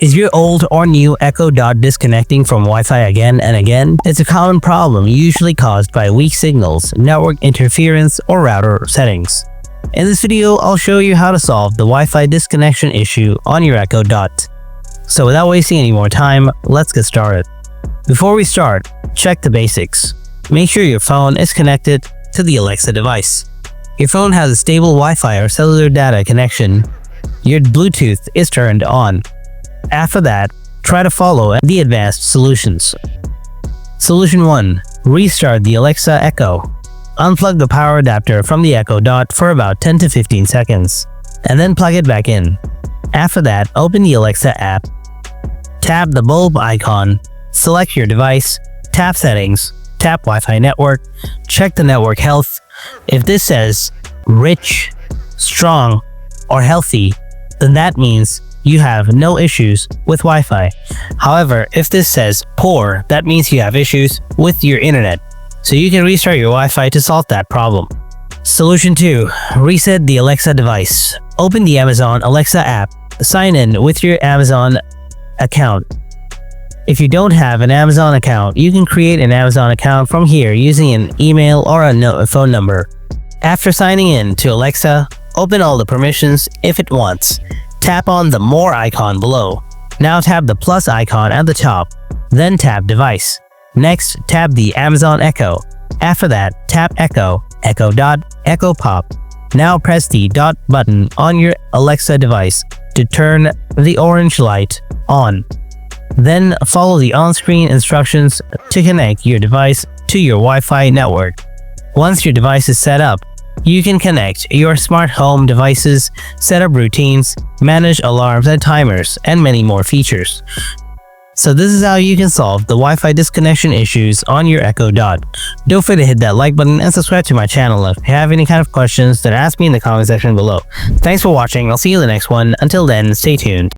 Is your old or new Echo Dot disconnecting from Wi-Fi again and again? It's a common problem usually caused by weak signals, network interference, or router settings. In this video, I'll show you how to solve the Wi-Fi disconnection issue on your Echo Dot. So without wasting any more time, let's get started. Before we start, check the basics. Make sure your phone is connected to the Alexa device. Your phone has a stable Wi-Fi or cellular data connection. Your Bluetooth is turned on. After that, try to follow the advanced solutions. Solution 1. Restart the Alexa Echo. Unplug the power adapter from the Echo Dot for about 10 to 15 seconds, and then plug it back in. After that, open the Alexa app. Tap the bulb icon, select your device, tap Settings, tap Wi-Fi network, check the network health. If this says rich, strong, or healthy, then that means you have no issues with Wi-Fi. However, if this says poor, that means you have issues with your internet. So you can restart your Wi-Fi to solve that problem. Solution 2. Reset the Alexa device. Open the Amazon Alexa app. Sign in with your Amazon account. If you don't have an Amazon account, you can create an Amazon account from here using an email or a phone number. After signing in to Alexa, open all the permissions if it wants. Tap on the More icon below. Now tap the plus icon at the top. Then tap Device. Next, tap the Amazon Echo. After that, tap Echo, Echo Dot, Echo Pop. Now press the dot button on your Alexa device to turn the orange light on. Then follow the on-screen instructions to connect your device to your Wi-Fi network. Once your device is set up, you can connect your smart home devices, set up routines, manage alarms and timers, and many more features. So this is how you can solve the Wi-Fi disconnection issues on your Echo Dot. Don't forget to hit that like button and subscribe to my channel. If you have any kind of questions, then ask me in the comment section below. Thanks for watching. I'll see you in the next one. Until then, stay tuned.